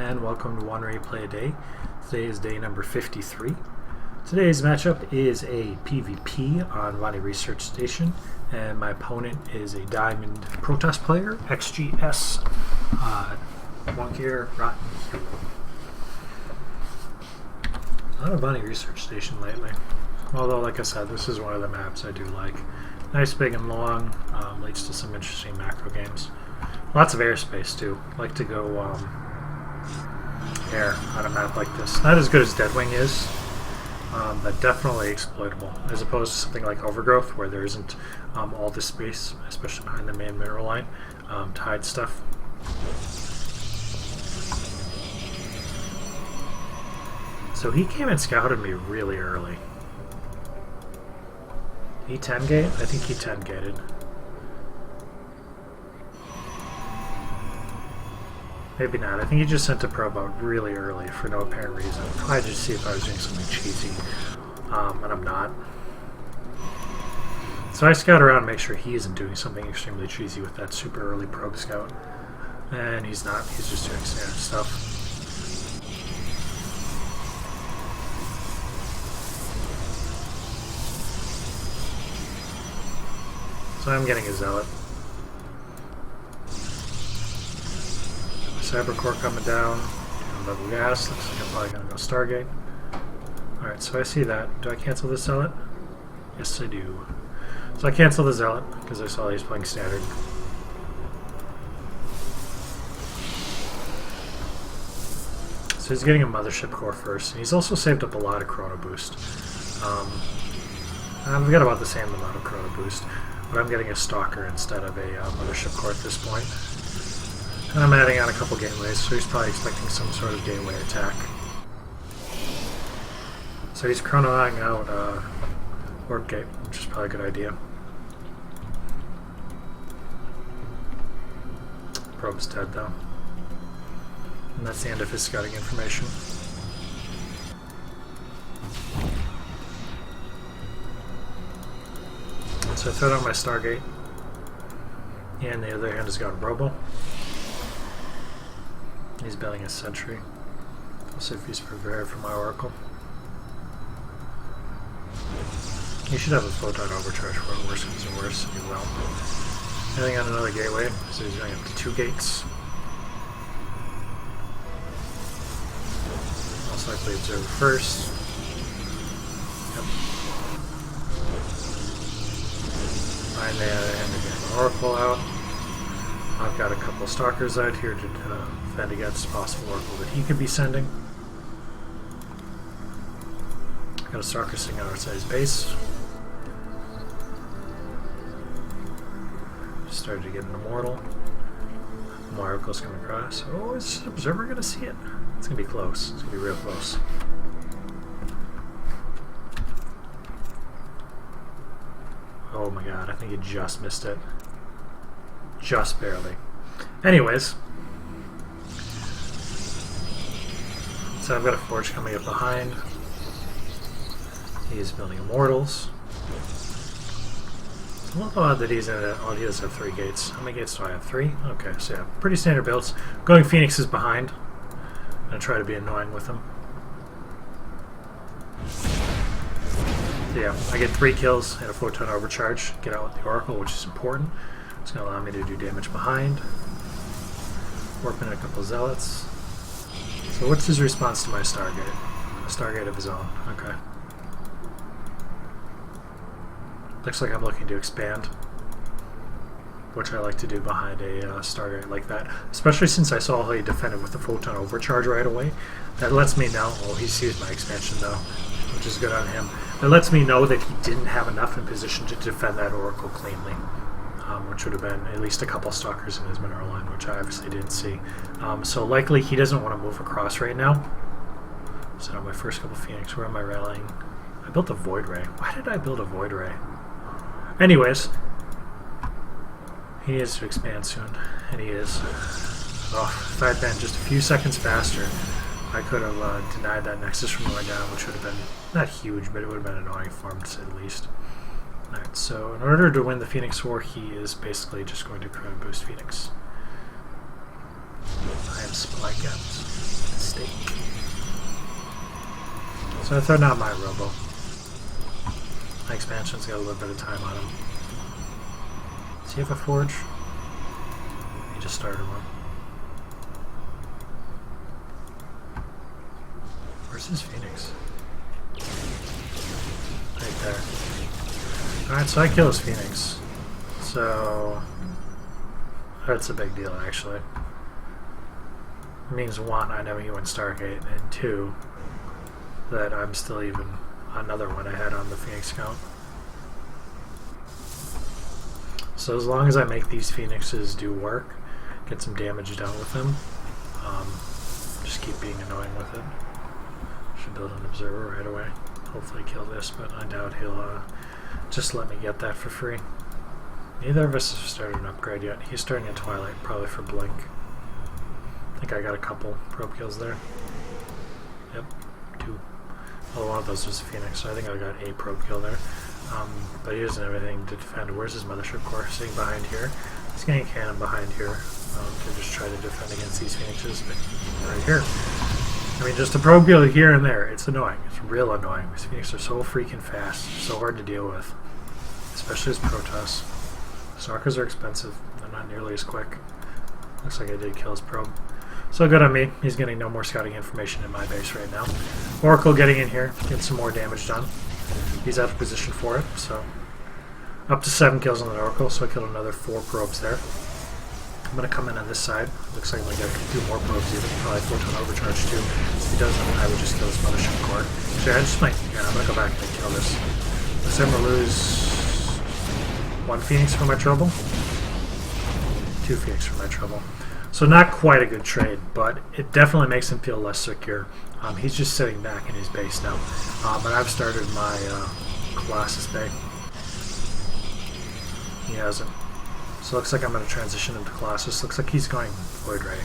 and welcome to One Replay a Day. Today is day number 53. Today's matchup is a PvP on Vonnie Research Station, and my opponent is a Diamond Protoss player, XGS, Wonkier Rotten Hero. Not a Vonnie Research Station lately, although like I said, this is one of the maps I do like. Nice, big, and long, leads to some interesting macro games. Lots of airspace too. Like to go air on a map like this. Not as good as Deadwing is, but definitely exploitable, as opposed to something like Overgrowth, where there isn't all this space, especially behind the main mineral line, to hide stuff. So he came and scouted me really early. He 10 gate? I think he 10 gated. Maybe not. I think he just sent a probe out really early for no apparent reason. Probably just see if I was doing something cheesy. And I'm not. So I scout around and make sure he isn't doing something extremely cheesy with that super early probe scout. And he's not. He's just doing standard stuff. So I'm getting a Zealot. Cybercore coming down. Level gas. Looks like I'm probably going to go Stargate. Alright, so I see that. Do I cancel the Zealot? Yes, I do. So I cancel the Zealot because I saw he's playing standard. So he's getting a Mothership Core first. And he's also saved up a lot of Chrono Boost. I've got about the same amount of Chrono Boost, but I'm getting a Stalker instead of a Mothership Core at this point. And I'm adding on a couple gateways, so he's probably expecting some sort of gateway attack. So he's chronoing out Warp Gate, which is probably a good idea. Probe's dead though. And that's the end of his scouting information. So I throw down my Stargate. And the other hand has got a Robo. He's building a Sentry. We'll see if he's prepared for my Oracle. He should have a Photon Overcharge for it, worse comes to worse, and he will. Heading on another gateway, so he's going up to 2 gates. Most likely Observer first. Yep. Find the other hand to get an Oracle out. I've got a couple Stalkers out here to defend against possible Oracle that he could be sending. Got a Stalker sitting outside his base. Just started to get an Immortal. More Oracles coming across. Oh, is Observer going to see it? It's going to be close. It's going to be real close. Oh my god, I think he just missed it. Just barely. Anyways. So I've got a Forge coming up behind. He is building Immortals. It's a little odd that he's in it. Oh, he does have 3 gates. How many gates do I have? 3? Okay, so yeah, pretty standard builds. Going Phoenix is behind. I'm going to try to be annoying with him. So yeah, I get 3 kills and a Photon Overcharge. Get out with the Oracle, which is important. It's going to allow me to do damage behind. Warp in a couple Zealots. So what's his response to my Stargate? A Stargate of his own. Okay. Looks like I'm looking to expand, which I like to do behind a Stargate like that. Especially since I saw how he defended with the Photon Overcharge right away. That lets me know... Oh, he sees my expansion though, which is good on him. That lets me know that he didn't have enough in position to defend that Oracle cleanly. Which would have been at least a couple Stalkers in his mineral line, which I obviously didn't see. So likely he doesn't want to move across right now. So my first couple Phoenix, where am I rallying? I built a Void Ray. Why did I build a Void Ray? Anyways, he is to expand soon, and he is. Oh, if I had been just a few seconds faster, I could have denied that Nexus from going down, which would have been not huge, but it would have been annoying for him to say the least. Alright, so in order to win the Phoenix War, he is basically just going to Chrono Boost Phoenix. I am Sply Capped. mistake. So I throw out my Robo. My expansion's got a little bit of time on him. Does he have a forge? He just started one. Where's his Phoenix? Right there. Alright, so I kill his Phoenix. So that's a big deal, actually. It means one, I know he went Stargate, and two, that I'm still even another one ahead on the Phoenix count. So as long as I make these Phoenixes do work, get some damage done with them, just keep being annoying with it. Should build an observer right away. Hopefully kill this, but I doubt he'll just let me get that for free. Neither of us have started an upgrade yet. He's starting at Twilight, probably for Blink. I think I got a couple probe kills there. Yep, 2. Well, one of those was a Phoenix, so I think I got a probe kill there. But he doesn't have anything to defend. Where's his mothership core? Sitting behind here. He's getting a cannon behind here to just try to defend against these Phoenixes. But right here. I mean, just a probe kill here and there. It's annoying. It's real annoying. These Phoenixes are so freaking fast. So hard to deal with. Especially as Protoss. Stalkers are expensive. They're not nearly as quick. Looks like I did kill his probe. So good on me. He's getting no more scouting information in my base right now. Oracle getting in here, getting some more damage done. He's out of position for it, so up to 7 kills on the Oracle, so I killed another 4 probes there. I'm going to come in on this side. Looks like I'm going to get 2 more probes even, probably Photon Overcharge too. If he doesn't, I would just kill his mothership core. Actually, I just might, yeah, I'm going to go back and kill this. Let's I'm going to lose 1 Phoenix for my trouble. 2 Phoenix for my trouble. So not quite a good trade, but it definitely makes him feel less secure. He's just sitting back in his base now. But I've started my Colossus Bay. He hasn't. So it looks like I'm going to transition into Colossus. Looks like he's going Void Ray.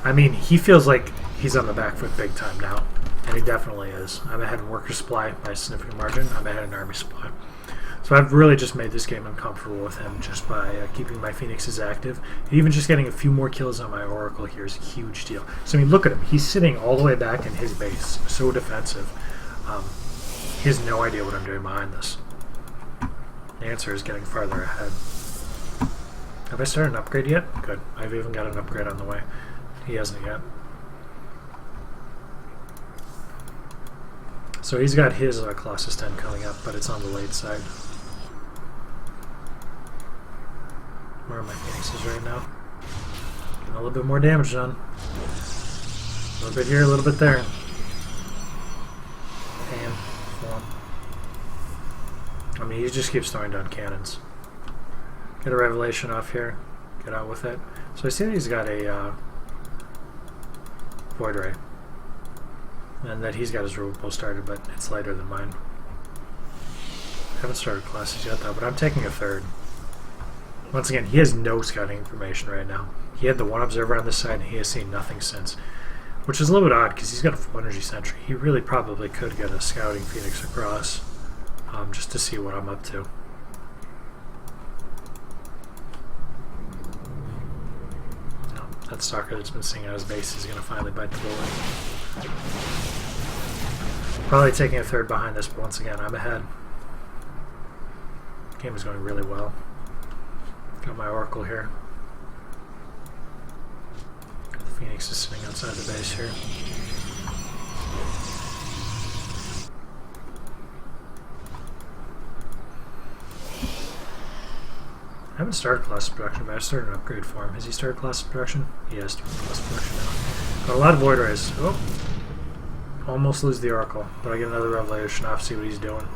I mean, he feels like he's on the back foot big time now. And he definitely is. I'm ahead in Worker Supply by a significant margin. I'm ahead in Army Supply. So I've really just made this game uncomfortable with him just by keeping my Phoenixes active. And even just getting a few more kills on my Oracle here is a huge deal. So I mean, look at him. He's sitting all the way back in his base. So defensive. He has no idea what I'm doing behind this. The answer is getting farther ahead. Have I started an upgrade yet? Good. I've even got an upgrade on the way. He hasn't yet. So he's got his Colossus 10 coming up, but it's on the late side. Where are my Phoenixes right now? Getting a little bit more damage done. A little bit here, a little bit there. And one. I mean, he just keeps throwing down cannons. Get a Revelation off here. Get out with it. So I see that he's got a Void Ray. And that he's got his Robo started, but it's lighter than mine. I haven't started classes yet though, but I'm taking a 3rd. Once again, he has no scouting information right now. He had the 1 observer on this side, and he has seen nothing since. Which is a little bit odd, because he's got a full energy sentry. He really probably could get a scouting Phoenix across, just to see what I'm up to. No, that stalker that's been sitting on his base is going to finally bite the bullet. Probably taking a 3rd behind this, but once again, I'm ahead. The game is going really well. Got my Oracle here. Got the Phoenix is sitting outside the base here. I haven't started Colossus production, but I started an upgrade for him. Has he started Colossus production? He has started Colossus production now. Got a lot of Void Rays. Oh! Almost lose the Oracle, but I get another Revelation off, see what he's doing.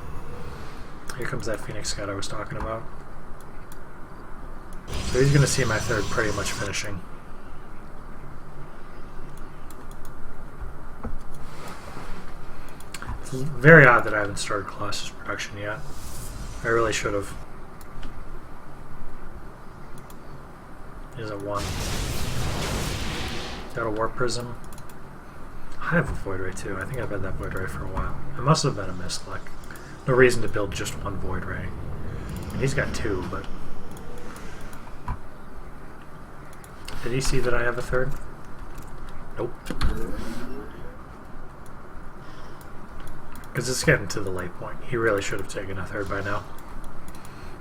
Here comes that Phoenix Scout I was talking about. So he's going to see my 3rd pretty much finishing. It's very odd that I haven't started Colossus production yet. I really should have. He's at 1. Got a Warp Prism. I have a Void Ray too. I think I've had that Void Ray for a while. It must have been a misclick. No reason to build just 1 Void Ray. And he's got 2, but... Did he see that I have a 3rd? Nope. Because it's getting to the late point. He really should have taken a third by now.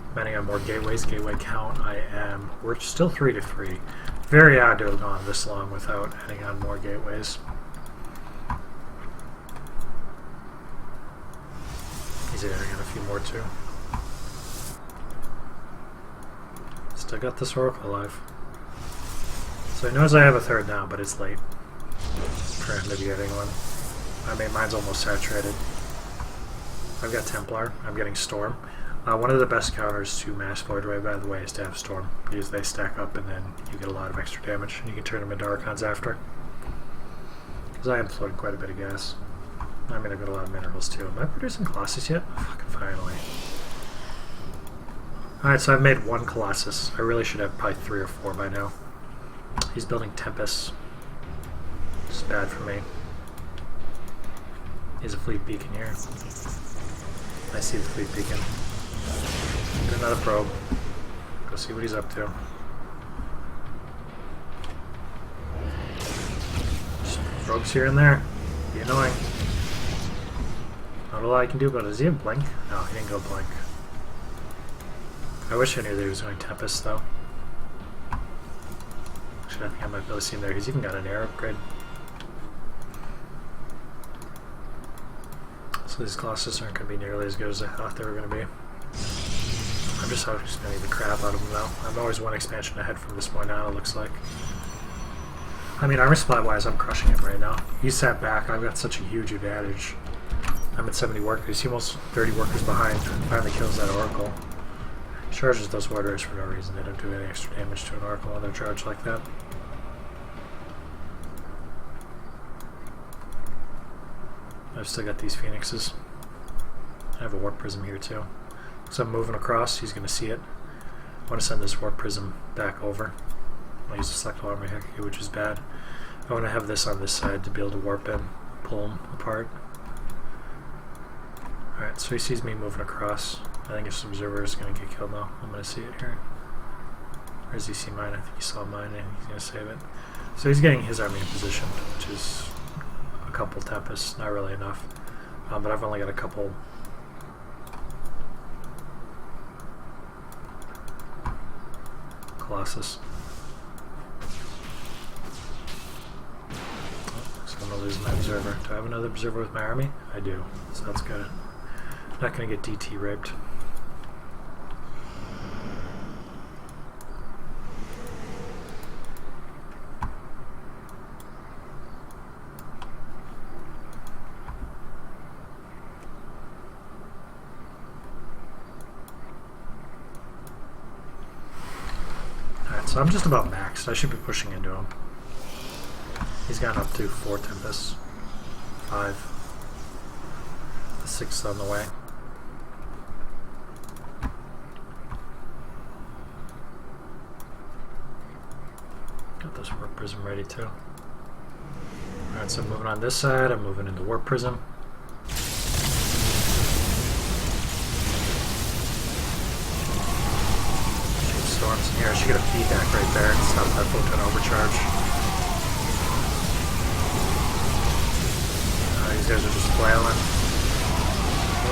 Depending on more gateways, gateway count, we're still 3-3. Very odd to have gone this long without adding on more gateways. He's adding in a few more too. Still got this Oracle alive. So he knows I have a third now, but it's late for him to be getting one. I mean, mine's almost saturated. I've got Templar. I'm getting Storm. One of the best counters to Mass Void Ray, by the way, is to have Storm, because they stack up and then you get a lot of extra damage, and you can turn them into Archons after. Because I am floating quite a bit of gas. I mean, I've got a lot of minerals too. Am I producing Colossus yet? Fucking finally. Alright, so I've made one Colossus. I really should have probably 3 or 4 by now. He's building Tempest. It's bad for me. He has a fleet beacon here. I see the fleet beacon. Get another probe. Go see what he's up to. Just probes here and there. Be annoying. Not a lot I can do about it. Does he have Blink? No, he didn't go Blink. I wish I knew that he was going Tempest, though. Actually, I think I might be able to see him there. He's even got an air upgrade. So these Colossus aren't going to be nearly as good as I thought they were going to be. I'm just going to need the crap out of them, though. I'm always one expansion ahead from this point on, it looks like. I mean, armor supply-wise, I'm crushing him right now. He's sat back. I've got such a huge advantage. I'm at 70 workers. He's almost 30 workers behind. Finally kills that Oracle. Charges those Void Rays for no reason. They don't do any extra damage to an Oracle when they're charged like that. I've still got these Phoenixes. I have a Warp Prism here too. So I'm moving across, he's going to see it. I want to send this Warp Prism back over. I'll use the Select Armor here, which is bad. I want to have this on this side to be able to warp in, pull them apart. Alright, so he sees me moving across. I think his Observer is going to get killed now. I'm going to see it here. Or does he see mine? I think he saw mine and he's going to save it. So he's getting his army in position, which is a couple Tempests, not really enough. But I've only got a couple. Colossus. Oh, so I'm going to lose my Observer. Do I have another Observer with my army? I do, so that's good. Not going to get DT raped. Alright, so I'm just about maxed. I should be pushing into him. He's gotten up to 4 Tempests. 5. The 6th on the way. Got this Warp Prism ready too. Alright, so I'm moving on this side. I'm moving into Warp Prism. Storms in here. I should get a feedback right there and stop that photon overcharge. These guys are just flailing.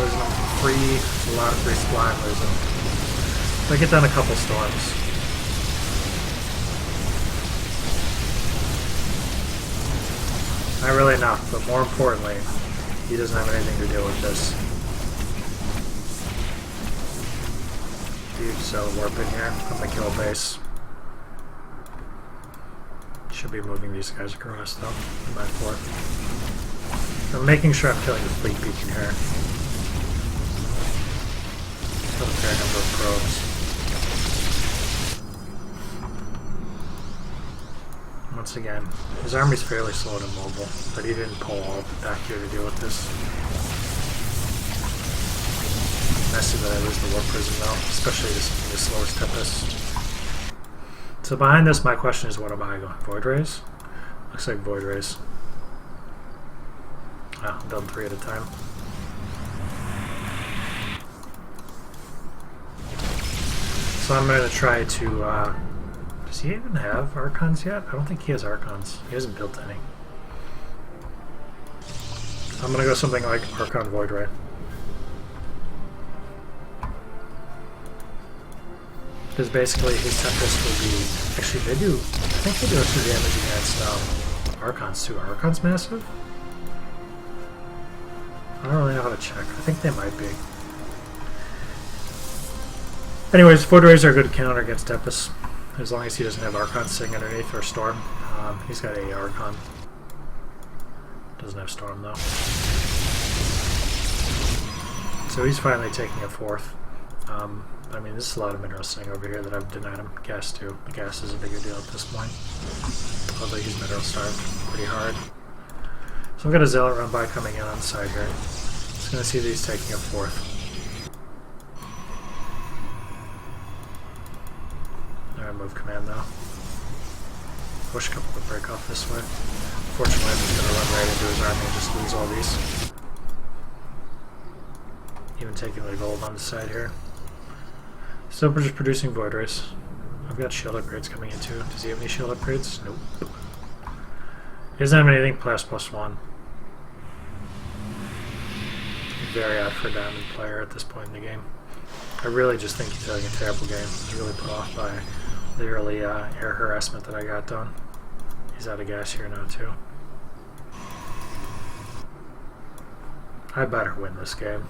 Losing them for free. A lot of free supply I'm losing. If I get down a couple storms. Not really enough, but more importantly, he doesn't have anything to do with this. Huge cell warp in here on the kill base. Should be moving these guys across though, in my fort. I'm making sure I'm killing the fleet beacon here. Got a fair number of probes. Once again, his army's fairly slow and immobile, but he didn't pull all back here to deal with this. Messy that I lose the Warp Prism though, especially the slowest Tempest. So behind this, my question is, what am I going? Void Rays? Looks like Void Rays. Ah, I'm done 3 at a time. So I'm going to try to, does he even have Archons yet? I don't think he has Archons. He hasn't built any. I'm gonna go something like Archon Void Ray. Because basically his Tempest will be... Actually, they do... I think they do extra damage against Archons too. Are Archons massive? I don't really know how to check. I think they might be. Anyways, Void Rays are a good counter against Tempest. As long as he doesn't have Archon sitting underneath or Storm. He's got a Archon. Doesn't have Storm though. So he's finally taking a fourth. I mean, this is a lot of minerals sitting over here that I've denied him gas to. The gas is a bigger deal at this point. Although he's mineral starved pretty hard. So I've got a Zealot run by coming in on the side here. Just gonna see that he's taking a fourth. Alright, move command though. Wish a couple would break off this way. Fortunately, I'm just gonna run right into his army and just lose all these. Even taking the gold on the side here. Still just producing Void Rays. I've got shield upgrades coming in too. Does he have any shield upgrades? Nope. He doesn't have anything +1. Very odd for a diamond player at this point in the game. I really just think he's having a terrible game. He's really put off by the early air harassment that I got done. He's out of gas here now too. I better win this game.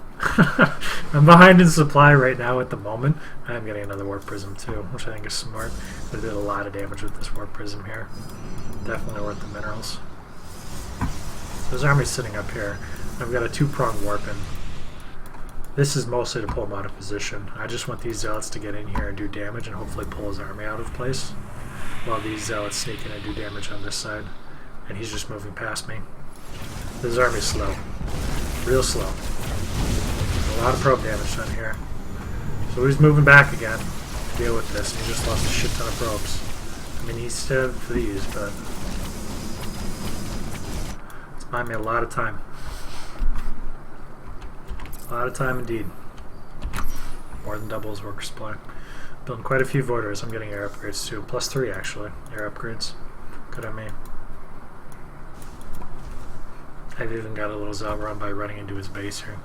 I'm behind in supply right now at the moment. I'm getting another Warp Prism too, which I think is smart. I did a lot of damage with this Warp Prism here. Definitely worth the minerals. His army's sitting up here. I've got a 2-prong Warp in. This is mostly to pull him out of position. I just want these Zealots to get in here and do damage and hopefully pull his army out of place. While these Zealots sneak in and do damage on this side. And he's just moving past me. This army's slow. Real slow. A lot of probe damage done here. So he's moving back again to deal with this. He just lost a shit ton of probes. I mean, he's still for these, but it's buying me a lot of time. A lot of time indeed. More than double his worker supply. Building quite a few Void Rays. I'm getting air upgrades too. +3 actually. Air upgrades. Good on me. I've even got a little Zealot run by running into his base here.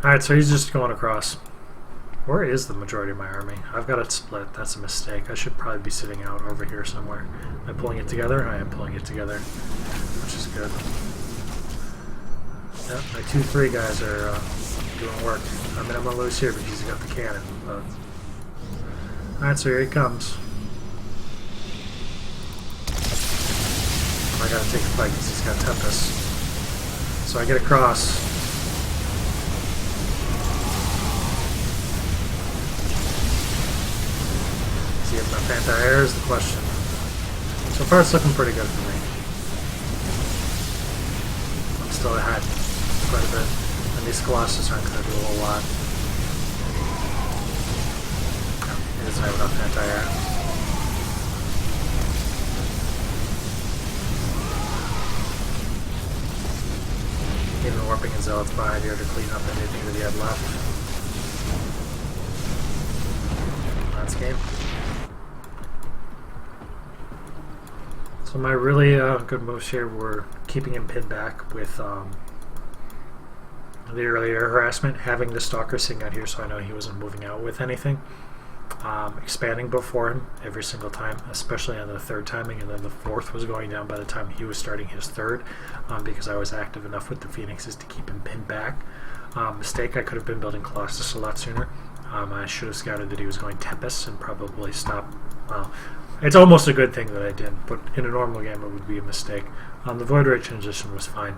Alright, so he's just going across. Where is the majority of my army? I've got it split. That's a mistake. I should probably be sitting out over here somewhere. Am I pulling it together? I am pulling it together, which is good. Yep, my 2-3 guys are doing work. I mean, I'm going to lose here because he's got the cannon. But alright, so here he comes. I gotta take the fight because he's got Tempest. So I get across. Does he have enough anti-air is the question. So far it's looking pretty good for me. I'm still ahead quite a bit. And these Colossus aren't going to do a whole lot. No, he doesn't have enough anti-air. Even warping his Zealots behind here to clean up anything that he had left. That's game. So my really good moves here were keeping him pinned back with the earlier harassment, having the Stalker sitting out here so I know he wasn't moving out with anything. Expanding before him every single time, especially on the third timing, and then the fourth was going down by the time he was starting his third, because I was active enough with the Phoenixes to keep him pinned back. Mistake, I could have been building Colossus a lot sooner. I should have scouted that he was going Tempest and probably stopped. Well, it's almost a good thing that I didn't, but in a normal game it would be a mistake. The Void Ray transition was fine.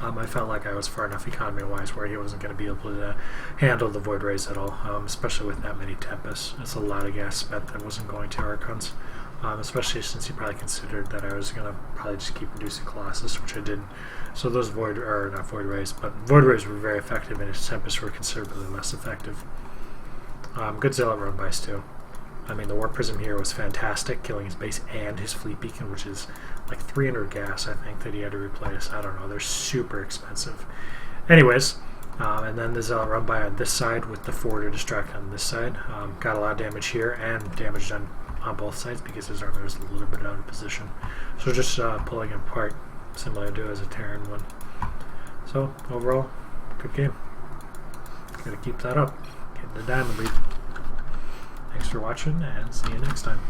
I felt like I was far enough economy-wise where he wasn't going to be able to handle the Void Rays at all, especially with that many Tempests. It's a lot of gas spent that wasn't going to Archons, especially since he probably considered that I was going to probably just keep producing Colossus, which I didn't. So those Void Rays were very effective, and his Tempests were considerably less effective. Good Zealot run bys too. I mean, the Warp Prism here was fantastic, killing his base and his Fleet Beacon, which is like 300 gas, I think, that he had to replace. I don't know, they're super expensive. Anyways, and then the Zealot run by on this side with the forwarder distract on this side. Got a lot of damage here and damage done on both sides because his army was a little bit out of position. So just pulling him apart similar to as a Terran one. So overall, good game. Gotta keep that up. Getting the diamond lead. Thanks for watching, and see you next time.